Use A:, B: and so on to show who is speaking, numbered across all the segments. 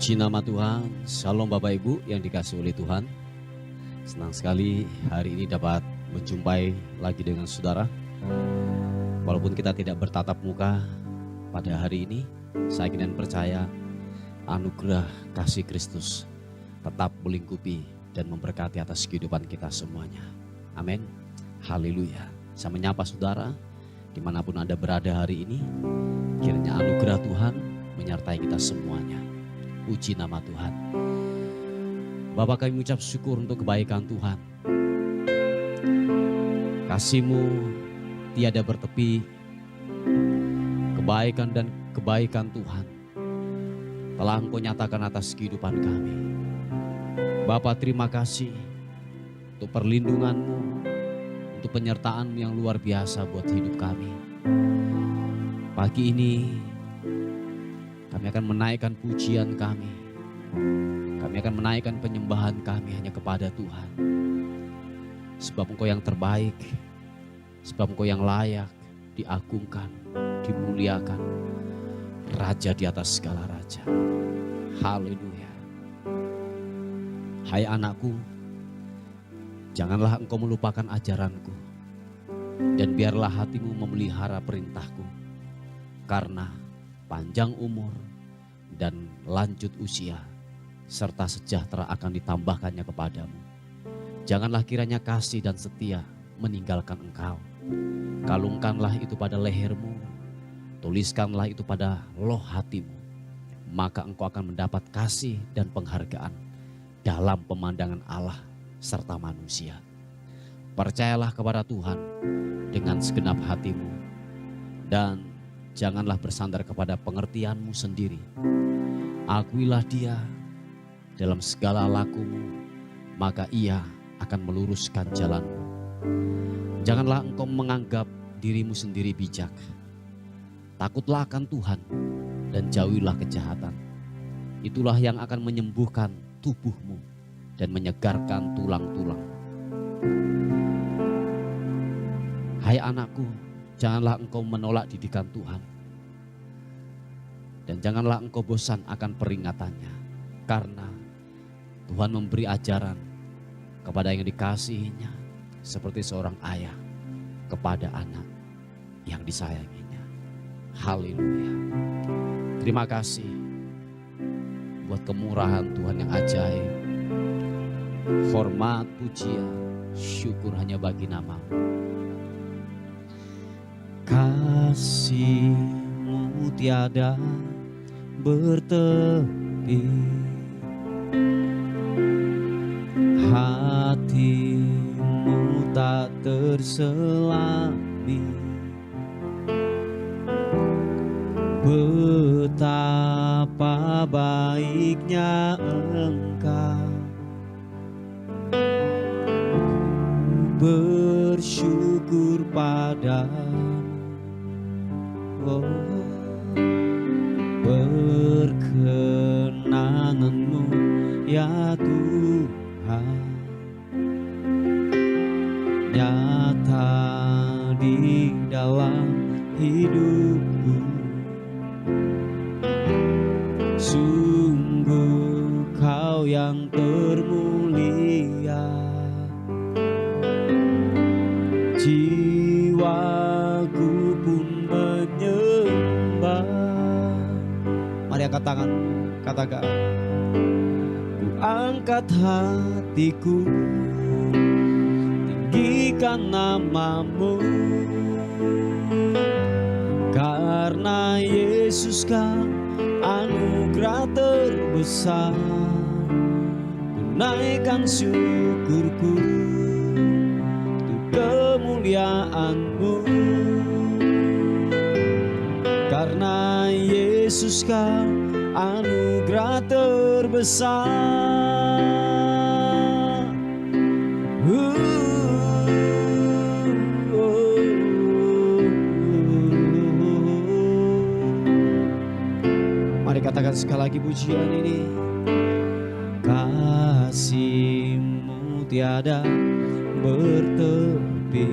A: Puji nama Tuhan. Shalom Bapak Ibu yang dikasihi oleh Tuhan. Senang sekali hari ini dapat menjumpai lagi dengan saudara. Walaupun kita tidak bertatap muka pada hari ini, saya ingin percaya anugerah kasih Kristus tetap melingkupi dan memberkati atas kehidupan kita semuanya. Amin. Haleluya. Saya menyapa saudara dimanapun Anda berada hari ini. Kiranya anugerah Tuhan menyertai kita semuanya. Puji nama Tuhan. Bapak, kami mengucap syukur untuk kebaikan Tuhan. Kasih-Mu tiada bertepi. Kebaikan dan kebaikan Tuhan telah Engkau nyatakan atas kehidupan kami. Bapak, terima kasih untuk perlindungan-Mu, untuk penyertaan yang luar biasa buat hidup kami. Pagi ini kami akan menaikkan pujian kami. Kami akan menaikkan penyembahan kami hanya kepada Tuhan. Sebab Engkau yang terbaik. Sebab Engkau yang layak diagungkan, dimuliakan. Raja di atas segala raja. Haleluya. Hai anakku, janganlah engkau melupakan ajaranku. Dan biarlah hatimu memelihara perintahku. Karena panjang umur dan lanjut usia serta sejahtera akan ditambahkannya kepadamu. Janganlah kiranya kasih dan setia meninggalkan engkau. Kalungkanlah itu pada lehermu, tuliskanlah itu pada loh hatimu. Maka engkau akan mendapat kasih dan penghargaan dalam pemandangan Allah serta manusia. Percayalah kepada Tuhan dengan segenap hatimu dan janganlah bersandar kepada pengertianmu sendiri. Akuilah Dia dalam segala lakumu, maka Ia akan meluruskan jalanmu. Janganlah engkau menganggap dirimu sendiri bijak. Takutlah akan Tuhan dan jauhilah kejahatan. Itulah yang akan menyembuhkan tubuhmu dan menyegarkan tulang-tulang. Hai anakku, janganlah engkau menolak didikan Tuhan. Dan janganlah engkau bosan akan peringatannya. Karena Tuhan memberi ajaran kepada yang dikasihinya. Seperti seorang ayah kepada anak yang disayanginya. Haleluya. Terima kasih buat kemurahan Tuhan yang ajaib. Hormat, pujian, syukur hanya bagi nama-Mu. Kasih-Mu tiada bertepi, hati-Mu tak terselami. Betapa baiknya Engkau, bersyukur padamu. Oh, perkenanan-Mu ya Tuhan nyata di dalam hidupku. Sungguh Kau yang termulia. Jiwaku pun menyembah. Mari angkat tangan, katakan. Ku angkat hatiku, tinggikan nama-Mu. Karena Yesus Kau anugerah terbesar. Ku naikkan syukurku untuk kemuliaan-Mu. Karena Yesus Kau anugerah terbesar. Mari katakan sekali lagi pujian ini. Kasih-Mu tiada bertepi,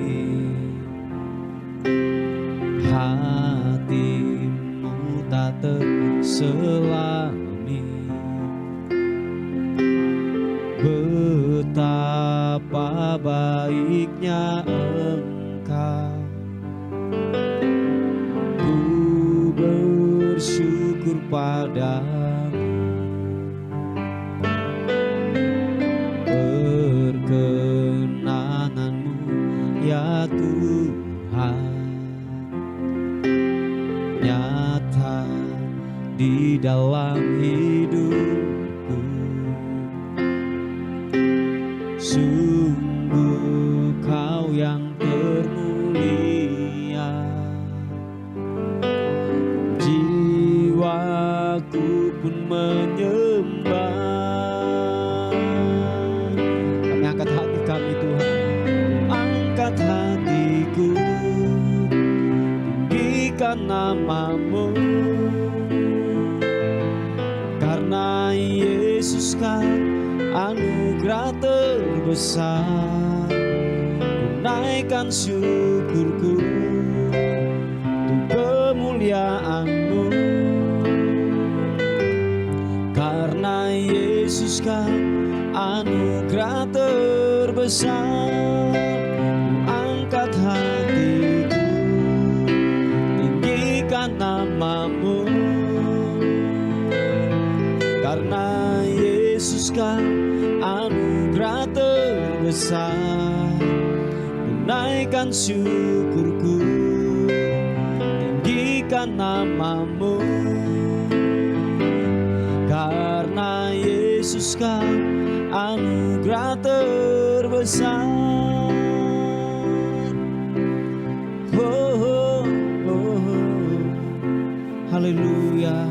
A: hati-Mu tak terselami. baiknya Engkau. Ku bersyukur padamu, perkenangan-Mu ya Tuhan nyata di dalam hidupku. Sungguh Kau yang termulia, jiwaku pun menyembah. Kami angkat hati kami Tuhan, angkat hatiku, tinggikan nama-Mu. Karena Yesus kan anugerah terbesar, naikkan syukurku untuk kemuliaan-Mu. Karena Yesus kan anugerah terbesar, angkat hatiku, tinggikan nama-Mu. Karena Yesus kan anugerah terbesar, naikkan syukurku, tinggikan nama-Mu. Karena Yesus kan anugerah terbesar. Oh, oh, oh. Haleluya.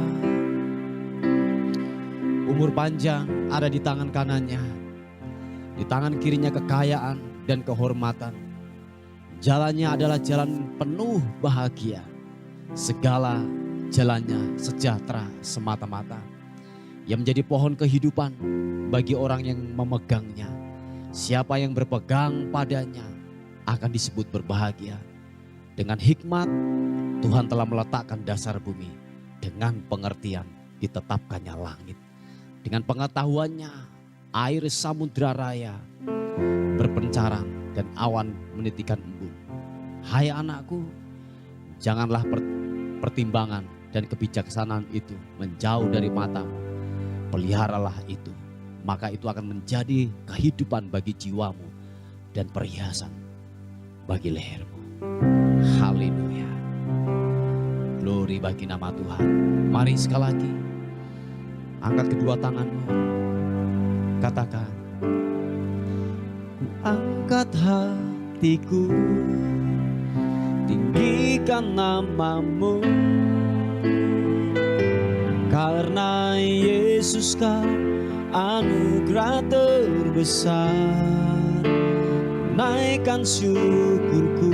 A: Umur panjang ada di tangan kanannya, di tangan kirinya kekayaan dan kehormatan. Jalannya adalah jalan penuh bahagia, segala jalannya sejahtera semata-mata. Yang menjadi pohon kehidupan bagi orang yang memegangnya. Siapa yang berpegang padanya akan disebut berbahagia. Dengan hikmat Tuhan telah meletakkan dasar bumi, dengan pengertian ditetapkannya langit. Dengan pengetahuannya air samudra raya berpencaran dan awan menitikan embun. Hai anakku, janganlah pertimbangan dan kebijaksanaan itu menjauh dari matamu. Peliharalah itu, maka itu akan menjadi kehidupan bagi jiwamu dan perhiasan bagi lehermu. Haleluya. Glory bagi nama Tuhan. Mari sekali lagi angkat kedua tanganmu, katakan, ku angkat hatiku, tinggikan nama-Mu. Karena Yesus kan anugerah terbesar, naikkan syukurku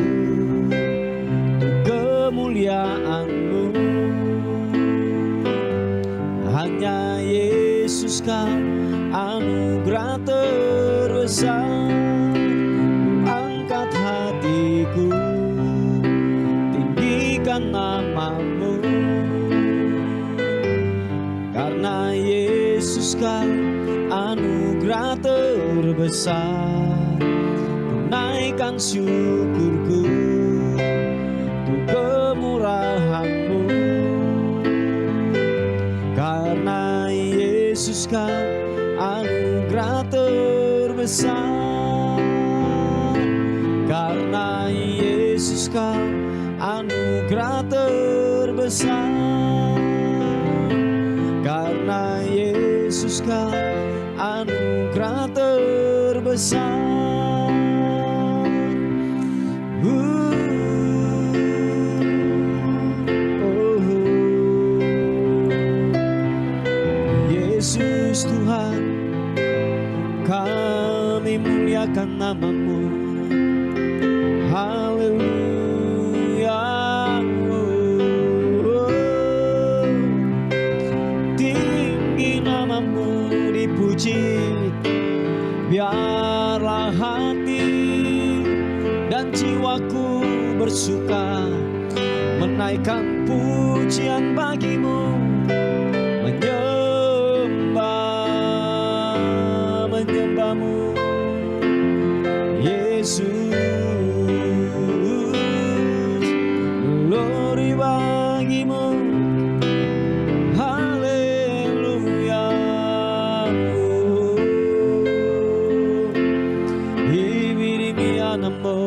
A: untuk kemuliaan-Mu. Hanya Yesus kan anugerah terbesar, angkat hatiku, tinggikan nama-Mu. Karena Yesus kan anugerah terbesar, naikkan syukurku untuk kemurahan-Mu. Karena Yesus kan anugerah terbesar, karena Yesus kan anugerah terbesar, karena Yesus kan anugerah terbesar. Yesus Tuhan, kami muliakan nama-Mu. Haleluya. Tinggi nama-Mu dipuji, biarlah hati dan jiwaku bersuka menaikkan pujian bagi-Mu, menyembah-Mu. glory bagimu, haleluya. Ibirimianamo,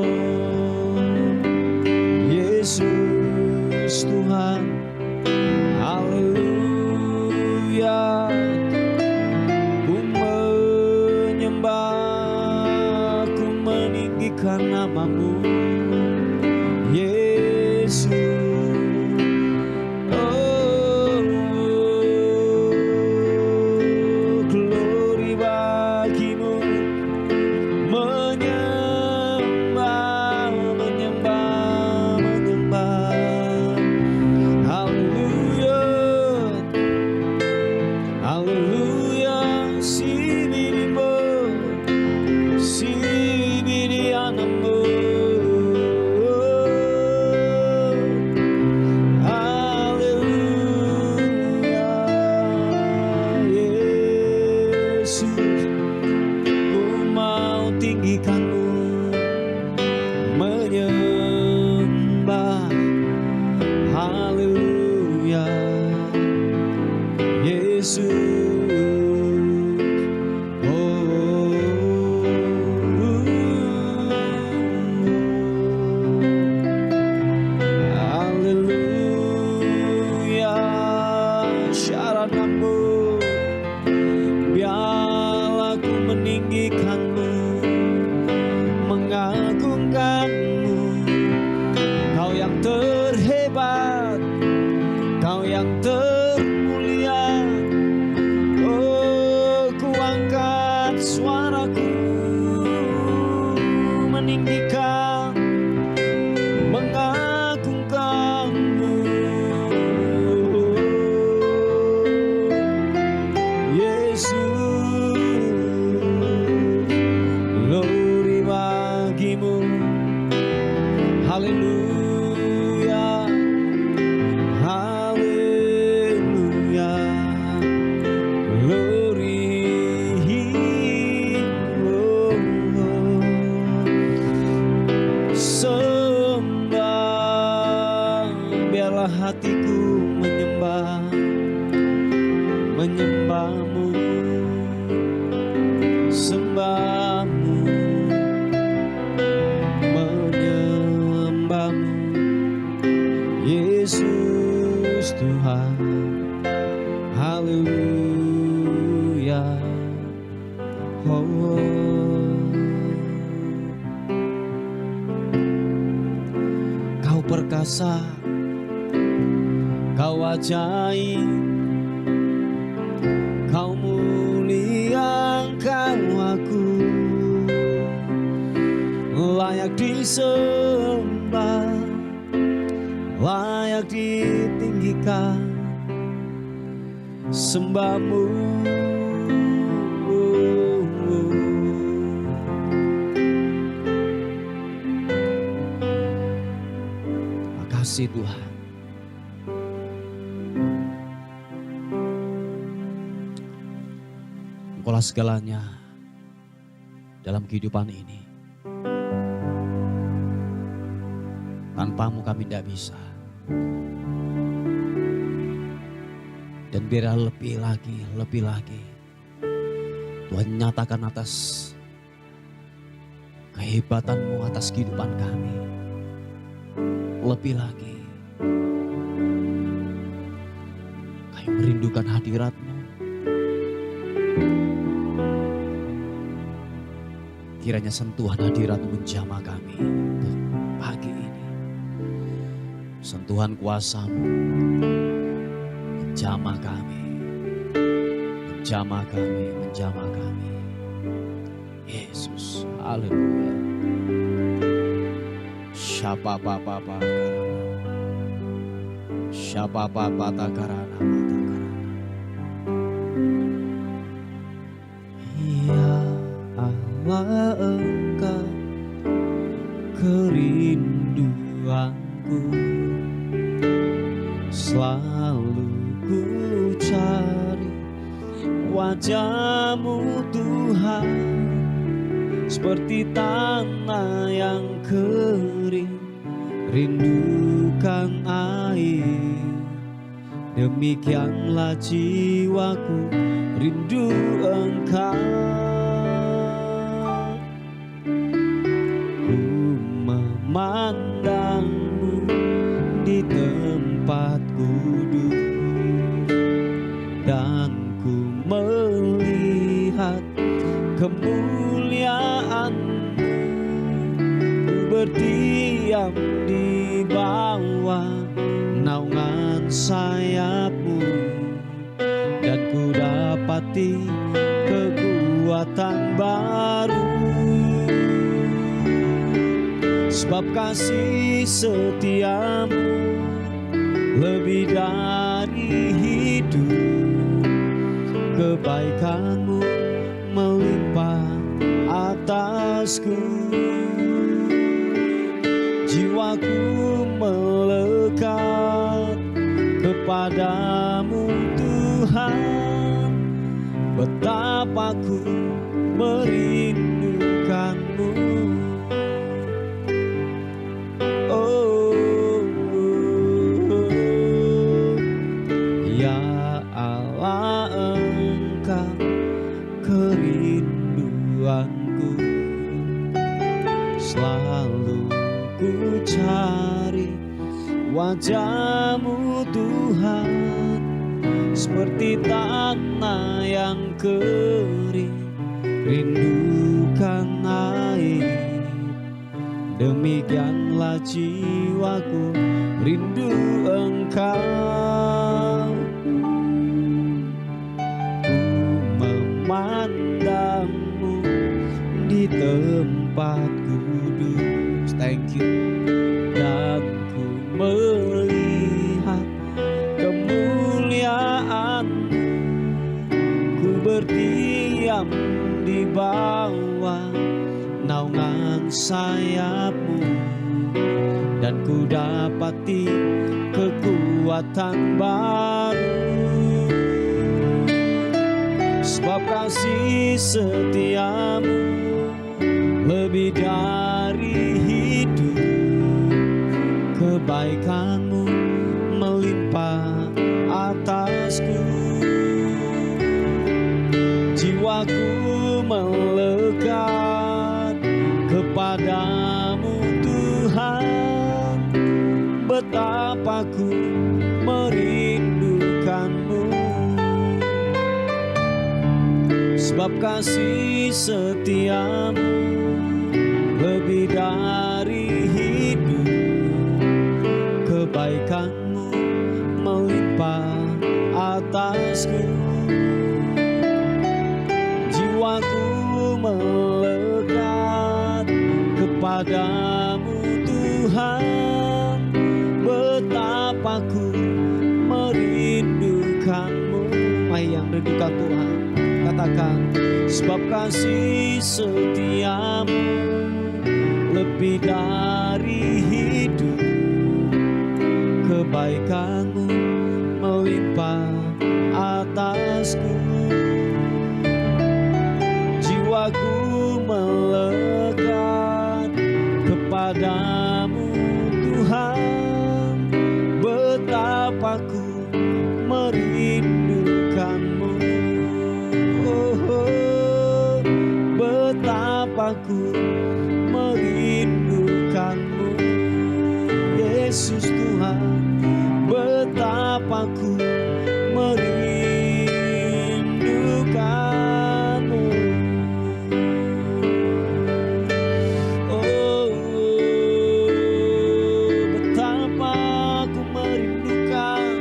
A: Yesus Tuhan, haleluya. Ku menyembah, ku meninggikan namamu, Yesus. Oh, glory bagimu, menyembah, menyembah, menyembah. Haleluya, haleluya. Sibiribo, sibirianamo, haleluya. Yesus, ku mau tinggikanmu, menyembah, haleluya. Yesus, haleluya. Syaranamu, biarlah ku meninggikanmu, mengagungkanmu. Kau yang terhebat, Kau yang termulia. Oh, ku angkat suaraku, meninggikan, mengagungkanmu, Yesus. Glory bagimu, haleluya, haleluya. Glory, oh, oh. Sembah, biarlah hatiku menyembah, menyembahmu, sembahmu, menyembahmu, Yesus Tuhan, haleluya. Oh, Kau perkasa, Kau ajaib, Kau mulia, Kau agung, layak disembah, layak ditinggikan, sembahmu. Makasih Tuhan. Engkaulah segalanya dalam kehidupan ini. Tanpamu kami tidak bisa. Dan biarlah lebih lagi Tuhan nyatakan atas kehebatanmu atas kehidupan kami. Lebih lagi kami merindukan hadirat-Mu. Kiranya sentuhan hadirat-Mu menjamah kami untuk pagi ini. Sentuhan kuasa-Mu menjamah kami, menjamah kami, menjamah kami. Yesus, haleluya. Siapa papa siapa papa takarana matakarana. Ya Allah, Engkau kerinduanku, selalu ku cari wajah-Mu Tuhan. seperti tanah yang kering, rindukan air. Demikianlah jiwaku rindu Engkau. Ku memandangmu di tempat kudus, dan ku melihat kemuliaan-Mu. Ku berdiam di bawah naungan sayap-Mu, dan ku dapati kekuatan baru. Sebab kasih setia-Mu lebih dari hidup, kebaikan-Mu melimpah atasku. Jiwaku melekat kepadamu Tuhan, betapa ku merindukanmu. Oh, ya Allah, Engkau kerinduanku. Selalu ku cari wajah-Mu Tuhan, seperti tanah yang kering, rindukan air. Demikianlah jiwaku rindu Engkau. Ku memandangmu di tempat kudus, thank you, dan ku melihat kemuliaan-Mu. Ku berdiam di bawah naungan sayap-Mu, dan ku dapati kekuatan baru. Sebab kasih setia-Mu lebih dari hidup, kebaikan-Mu melimpah atasku. Jiwaku melekat kepadamu Tuhan, betapa ku merindukanmu. Sebab kasih setia-Mu lebih dari hidup, kebaikan-Mu melimpah atasku. Jiwaku melekat kepadamu Tuhan, betapa ku merindukanmu. Yang rindukan Tuhan, katakan, sebab kasih setia-Mu lebih dari hidup, kebaikan-Mu melimpah atasku. Jiwaku melekat kepadamu Tuhan, betapa ku merindukanmu. Oh, betapa ku merindukanmu. Yesus Tuhan, betapa ku merindukanmu. Oh, betapa ku merindukan,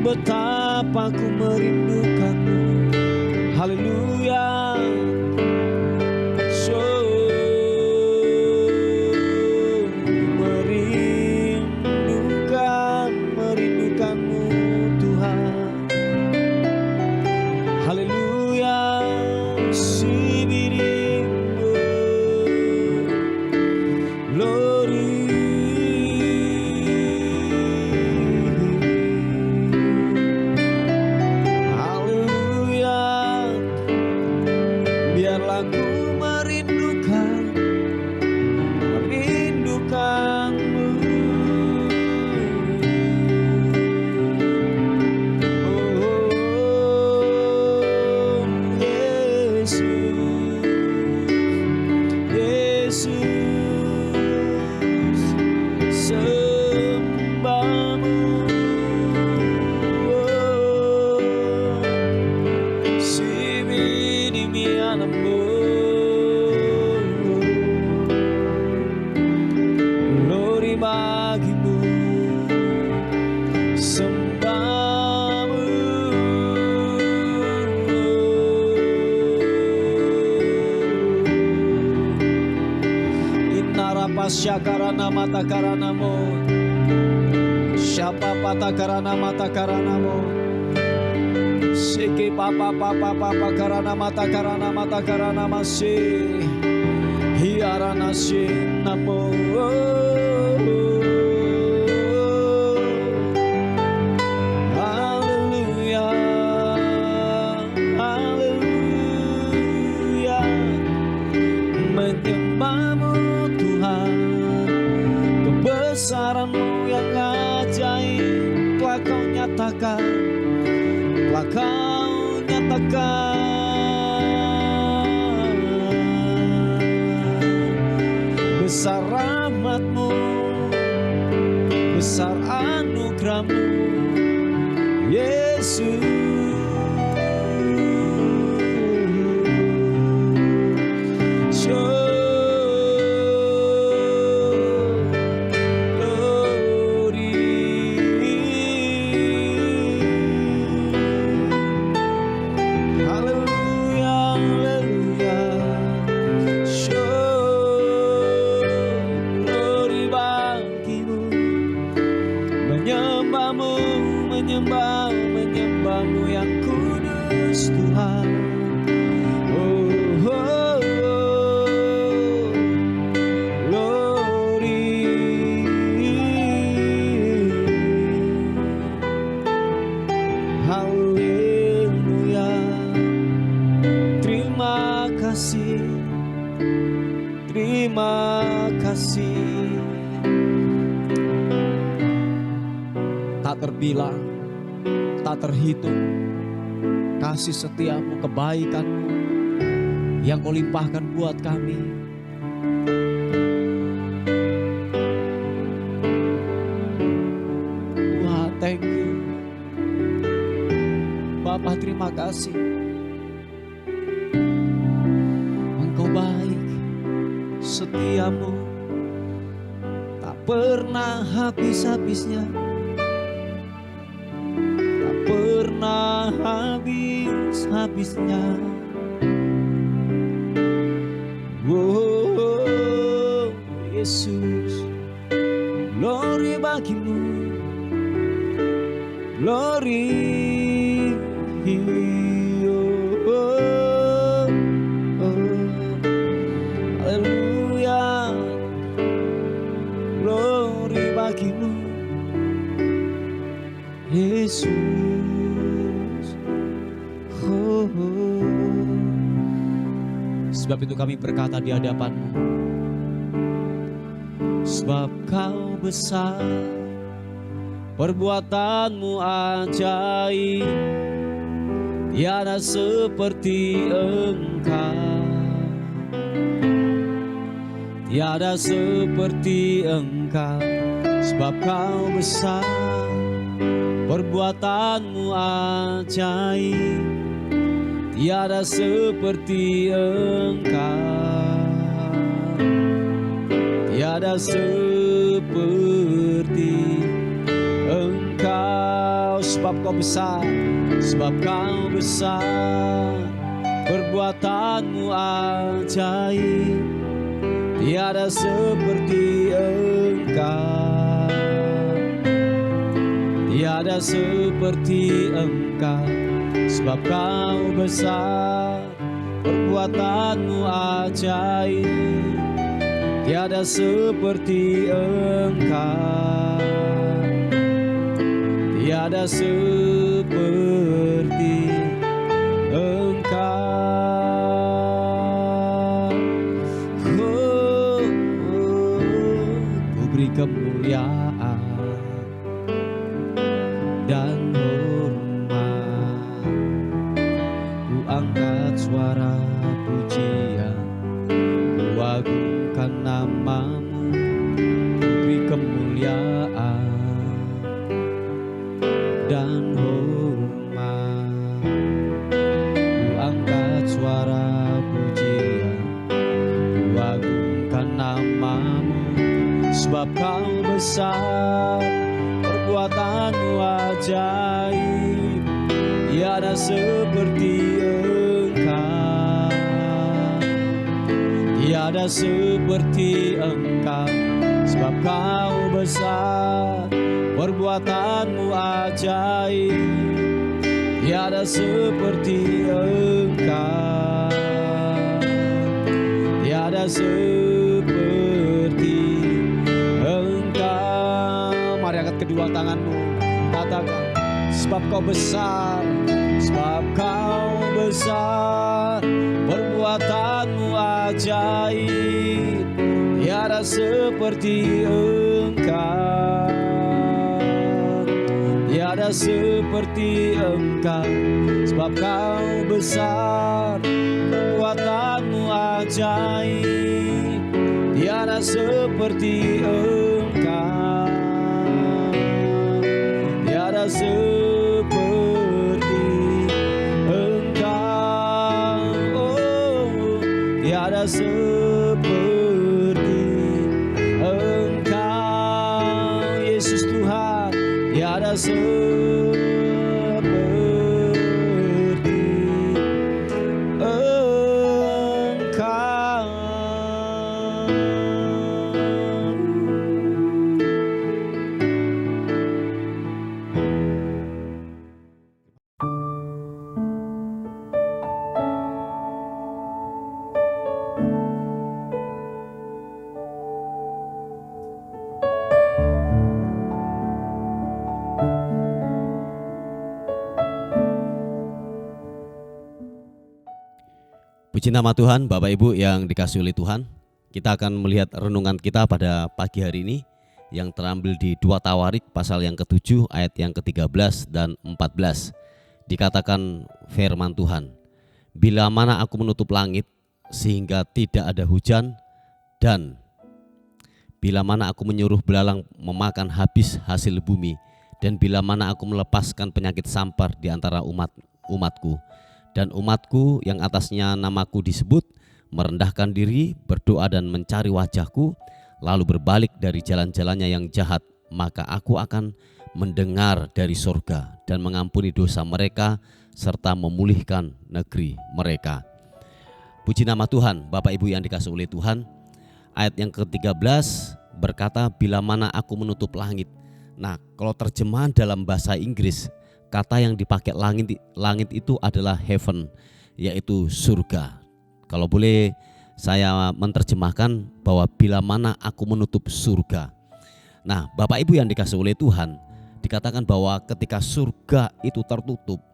A: betapa ku merindukanmu. Haleluya. Merindukanmu Tuhan. Haleluya. Sibirimu glory. Haleluya. sembahmu. Inarapasya karana mata karanamo, siapa pata karana mata karanamo, siki papa karana mata karana masih hiarana namo. Menyembahmu Tuhan, kebesaran-Mu yang ajaib telah Kau nyatakan, telah Kau nyatakan. Besar rahmat-Mu, besar anugerah-Mu, Yesus. Menyembahmu yang kudus Tuhan. Oh, oh, oh. Glory. Haleluya. Terima kasih, terima kasih. Tak terbilang, tak terhitung kasih setiamu, kebaikanmu yang Kau limpahkan buat kami. Wah, thank you Bapa, terima kasih. Engkau baik, setiamu tak pernah habis-habisnya, pernah habis-habisnya. Oh, Yesus, glory bagimu, glory. Oh, oh, oh. Haleluya, glory bagimu, Yesus. Oh, oh. Sebab itu kami berkata di hadapan-Mu, sebab Kau besar, perbuatan-Mu ajaib, tiada seperti Engkau, tiada seperti Engkau. Sebab Kau besar, perbuatan-Mu ajaib, tiada seperti Engkau, tiada seperti Engkau. Sebab Kau besar, sebab Kau besar, perbuatan-Mu ajaib, tiada seperti Engkau, tiada seperti Engkau. Sebab Kau besar, perbuatan-Mu ajaib, tiada seperti Engkau, tiada seperti Engkau. Oh, ku beri kemuliaan dan hormat, ku angkat suara pujian, ku agungkan nama-Mu, ku beri kemuliaan dan hormat, ku angkat suara pujian, ku agungkan nama-Mu. Sebab Kau besar, perbuatan-Mu kekuatanmu ajaib, tiada seperti Engkau, tiada seperti Engkau, sebab Kau besar, perbuatanmu ajaib, tiada seperti Engkau, tiada seperti Engkau. Mari angkat kedua tanganmu, katakan, sebab Kau besar, sebab Kau besar, perbuatanmu ajaib, tiada seperti Engkau, tiada seperti Engkau, sebab Kau besar, perbuatanmu ajaib, tiada seperti Engkau, tiada seperti Engkau, oh, tiada seperti Engkau, Yesus Tuhan, tiada seperti Engkau. Puji nama Tuhan, Bapak Ibu yang dikasihi oleh Tuhan. Kita akan melihat renungan kita pada pagi hari ini yang terambil di 2 Tawarik pasal yang ke-7 ayat yang ke-13 dan 14. Dikatakan firman Tuhan, bila mana aku menutup langit sehingga tidak ada hujan, dan bila mana aku menyuruh belalang memakan habis hasil bumi, dan bila mana aku melepaskan penyakit sampar di antara umatku, dan umatku yang atasnya namaku disebut merendahkan diri, berdoa dan mencari wajahku, lalu berbalik dari jalan-jalannya yang jahat, maka aku akan mendengar dari surga dan mengampuni dosa mereka serta memulihkan negeri mereka. Puji nama Tuhan, Bapak Ibu yang dikasihi oleh Tuhan. Ayat yang ke-13 berkata, bila mana aku menutup langit. Nah, kalau terjemahan dalam bahasa Inggris, kata yang dipakai langit itu adalah heaven, yaitu surga. Kalau boleh saya menerjemahkan bahwa bila mana aku menutup surga. Nah, Bapak Ibu yang dikasihi oleh Tuhan, dikatakan bahwa ketika surga itu tertutup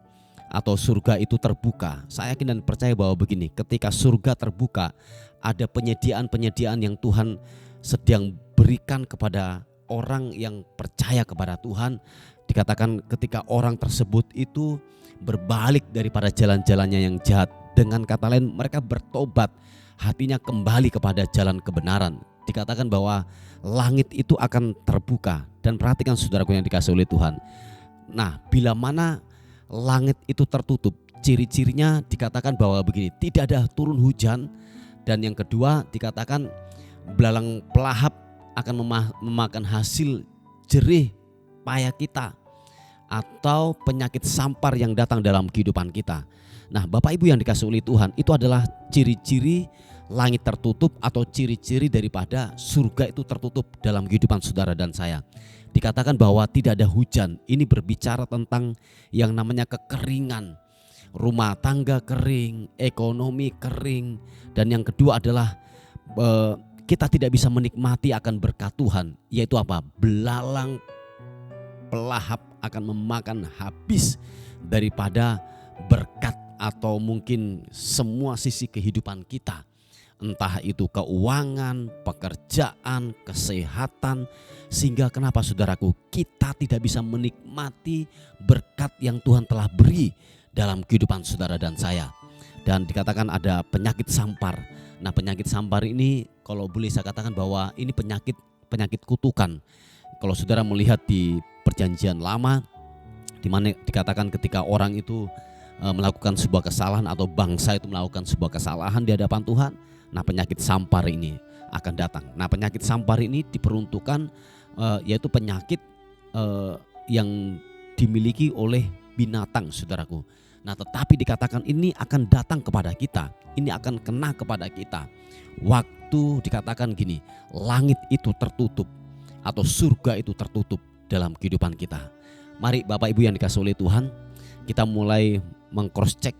A: atau surga itu terbuka, saya yakin dan percaya bahwa begini, ketika surga terbuka, ada penyediaan-penyediaan yang Tuhan sedang berikan kepada orang yang percaya kepada Tuhan. Dikatakan ketika orang tersebut itu berbalik daripada jalan-jalannya yang jahat. Dengan kata lain, mereka bertobat, hatinya kembali kepada jalan kebenaran. Dikatakan bahwa langit itu akan terbuka. Dan perhatikan saudaraku yang dikasihi oleh Tuhan. Nah, bila mana langit itu tertutup, ciri-cirinya dikatakan bahwa begini, tidak ada turun hujan. Dan yang kedua dikatakan belalang pelahap akan memakan hasil jerih payah kita, atau penyakit sampar yang datang dalam kehidupan kita. Nah, Bapak Ibu yang dikasihi oleh Tuhan, itu adalah ciri-ciri langit tertutup atau ciri-ciri daripada surga itu tertutup dalam kehidupan saudara dan saya. Dikatakan bahwa tidak ada hujan. Ini berbicara tentang yang namanya kekeringan. Rumah tangga kering, ekonomi kering, dan yang kedua adalah kita tidak bisa menikmati akan berkat Tuhan, yaitu apa? Belalang pelahap akan memakan habis daripada berkat atau mungkin semua sisi kehidupan kita. Entah itu keuangan, pekerjaan, kesehatan. Sehingga kenapa saudaraku, kita tidak bisa menikmati berkat yang Tuhan telah beri dalam kehidupan saudara dan saya. Dan dikatakan ada penyakit sampar. Nah, penyakit sampar ini kalau boleh saya katakan bahwa ini penyakit kutukan. Kalau saudara melihat di Perjanjian Lama, di mana dikatakan ketika orang itu melakukan sebuah kesalahan atau bangsa itu melakukan sebuah kesalahan di hadapan Tuhan, nah penyakit sampar ini akan datang. Nah, penyakit sampar ini diperuntukkan yaitu penyakit yang dimiliki oleh binatang, saudaraku. Nah, tetapi dikatakan ini akan datang kepada kita, ini akan kena kepada kita. Waktu dikatakan gini, langit itu tertutup atau surga itu tertutup dalam kehidupan kita. Mari Bapak Ibu yang dikasihi oleh Tuhan, kita mulai meng-cross check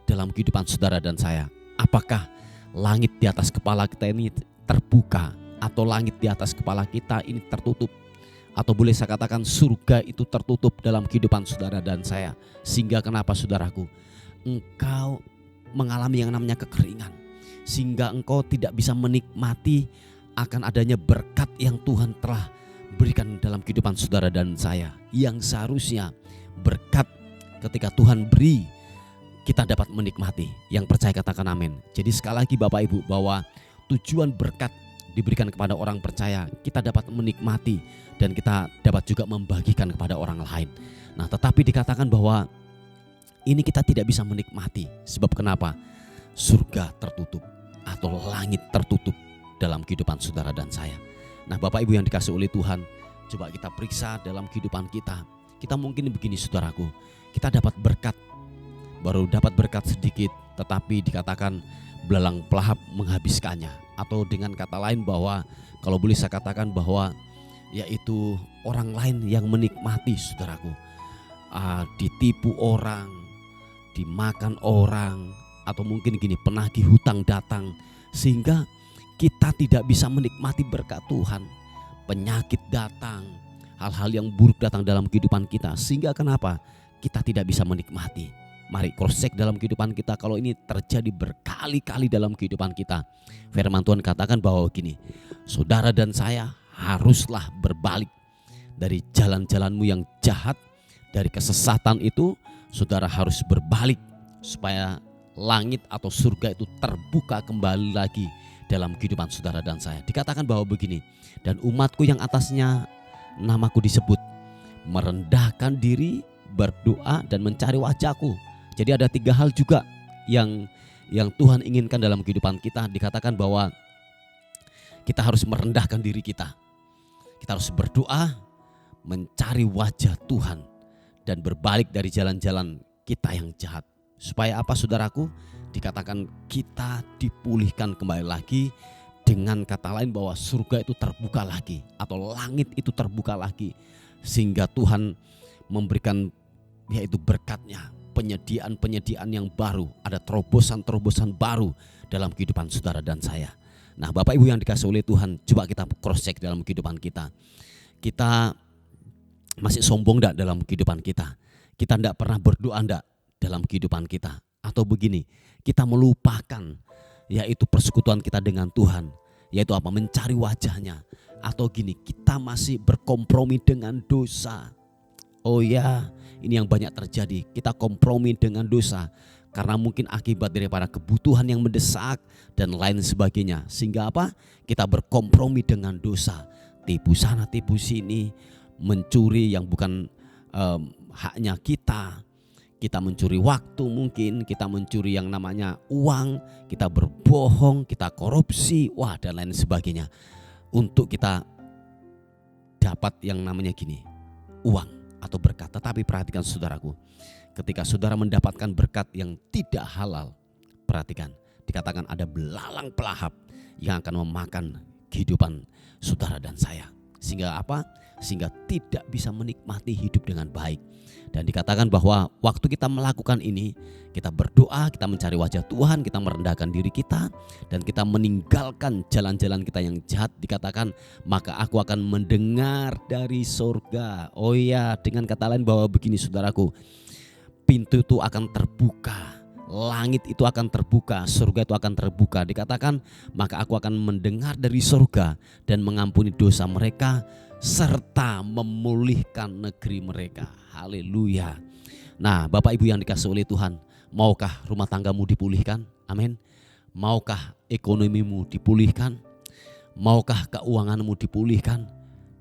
A: dalam kehidupan saudara dan saya. Apakah langit di atas kepala kita ini terbuka atau langit di atas kepala kita ini tertutup? Atau boleh saya katakan surga itu tertutup dalam kehidupan saudara dan saya. Sehingga kenapa saudaraku? Engkau mengalami yang namanya kekeringan. Sehingga engkau tidak bisa menikmati akan adanya berkat yang Tuhan telah berikan dalam kehidupan saudara dan saya. Yang seharusnya berkat ketika Tuhan beri kita dapat menikmati. Yang percaya katakan amin. Jadi sekali lagi Bapak Ibu, bahwa tujuan berkat diberikan kepada orang percaya, kita dapat menikmati dan kita dapat juga membagikan kepada orang lain. Nah, tetapi dikatakan bahwa ini kita tidak bisa menikmati. Sebab kenapa? Surga tertutup atau langit tertutup dalam kehidupan saudara dan saya. Nah, Bapak Ibu yang dikasihi oleh Tuhan, coba kita periksa dalam kehidupan kita. Kita mungkin begini saudaraku, kita dapat berkat, baru dapat berkat sedikit, tetapi dikatakan belalang pelahap menghabiskannya. Atau dengan kata lain bahwa kalau boleh saya katakan bahwa yaitu orang lain yang menikmati saudaraku, ditipu orang, dimakan orang, atau mungkin gini, penagih hutang datang, sehingga kita tidak bisa menikmati berkat Tuhan. Penyakit datang, hal-hal yang buruk datang dalam kehidupan kita, sehingga kenapa? Kita tidak bisa menikmati. Mari cross check dalam kehidupan kita kalau ini terjadi berkali-kali dalam kehidupan kita. Firman Tuhan katakan bahwa gini, saudara dan saya haruslah berbalik dari jalan-jalanmu yang jahat, dari kesesatan itu. Saudara harus berbalik supaya langit atau surga itu terbuka kembali lagi dalam kehidupan saudara dan saya. Dikatakan bahwa begini, dan umatku yang atasnya namaku disebut merendahkan diri, berdoa dan mencari wajahku. Jadi ada 3 hal juga yang Tuhan inginkan dalam kehidupan kita. Dikatakan bahwa kita harus merendahkan diri kita. Kita harus berdoa, mencari wajah Tuhan, dan berbalik dari jalan-jalan kita yang jahat. Supaya apa saudaraku? Dikatakan kita dipulihkan kembali lagi. Dengan kata lain bahwa surga itu terbuka lagi atau langit itu terbuka lagi. Sehingga Tuhan memberikan yaitu berkatnya, penyediaan-penyediaan yang baru, ada terobosan-terobosan baru dalam kehidupan saudara dan saya. Nah, Bapak Ibu yang dikasihi oleh Tuhan, coba kita cross check dalam kehidupan kita. Kita masih sombong enggak dalam kehidupan kita? Kita enggak pernah berdoa enggak dalam kehidupan kita? Atau begini, kita melupakan yaitu persekutuan kita dengan Tuhan, yaitu apa? Mencari wajahnya. Atau gini, kita masih berkompromi dengan dosa. Oh ya, ini yang banyak terjadi. Kita kompromi dengan dosa karena mungkin akibat daripada kebutuhan yang mendesak dan lain sebagainya. Sehingga apa? Kita berkompromi dengan dosa. Tipu sana, tipu sini, mencuri yang bukan haknya kita. Kita mencuri waktu mungkin, kita mencuri yang namanya uang, kita berbohong, kita korupsi, dan lain sebagainya. Untuk kita dapat yang namanya gini, uang atau berkat. Tetapi perhatikan saudaraku, ketika saudara mendapatkan berkat yang tidak halal, perhatikan, dikatakan ada belalang pelahap yang akan memakan kehidupan saudara dan saya. Sehingga apa? Sehingga tidak bisa menikmati hidup dengan baik. Dan dikatakan bahwa waktu kita melakukan ini, kita berdoa, kita mencari wajah Tuhan, kita merendahkan diri kita, dan kita meninggalkan jalan-jalan kita yang jahat. Dikatakan, maka aku akan mendengar dari surga. Oh ya, dengan kata lain bahwa begini saudaraku, pintu itu akan terbuka, langit itu akan terbuka, surga itu akan terbuka. Dikatakan, maka aku akan mendengar dari surga dan mengampuni dosa mereka, serta memulihkan negeri mereka. Haleluya. Nah, Bapak Ibu yang dikasihi oleh Tuhan, maukah rumah tanggamu dipulihkan? Amin. Maukah ekonomimu dipulihkan? Maukah keuanganmu dipulihkan?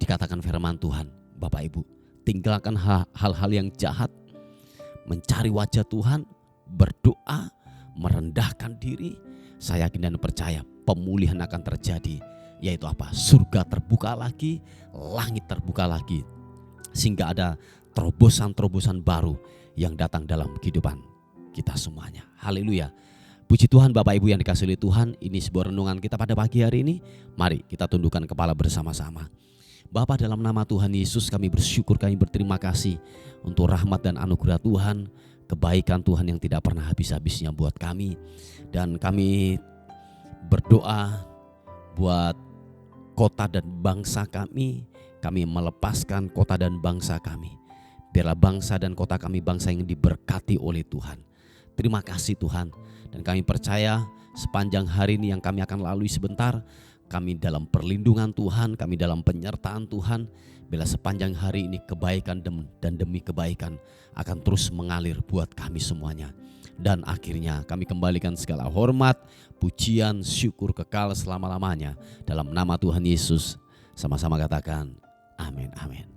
A: Dikatakan firman Tuhan, Bapak Ibu, tinggalkan hal-hal yang jahat, mencari wajah Tuhan, berdoa, merendahkan diri. Saya yakin dan percaya pemulihan akan terjadi. Yaitu apa? Surga terbuka lagi, langit terbuka lagi. Sehingga ada terobosan-terobosan baru yang datang dalam kehidupan kita semuanya. Haleluya. Puji Tuhan Bapak Ibu yang dikasihi oleh Tuhan, ini sebuah renungan kita pada pagi hari ini. Mari kita tundukkan kepala bersama-sama. Bapa, dalam nama Tuhan Yesus kami bersyukur, kami berterima kasih untuk rahmat dan anugerah Tuhan, kebaikan Tuhan yang tidak pernah habis-habisnya buat kami. Dan kami berdoa buat kota dan bangsa kami melepaskan kota dan bangsa kami. Biarlah bangsa dan kota kami bangsa yang diberkati oleh Tuhan. Terima kasih Tuhan. Dan kami percaya sepanjang hari ini yang kami akan lalui sebentar, kami dalam perlindungan Tuhan, kami dalam penyertaan Tuhan. Bila sepanjang hari ini kebaikan dan demi kebaikan akan terus mengalir buat kami semuanya. Dan akhirnya kami kembalikan segala hormat, pujian, syukur kekal selama-lamanya. Dalam nama Tuhan Yesus, sama-sama katakan amin, amin.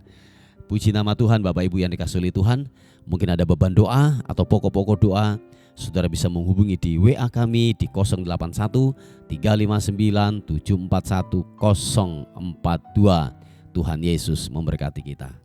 A: Puji nama Tuhan. Bapak Ibu yang dikasihi oleh Tuhan, mungkin ada beban doa atau pokok-pokok doa, saudara bisa menghubungi di WA kami di 081 359 741 042. Tuhan Yesus memberkati kita.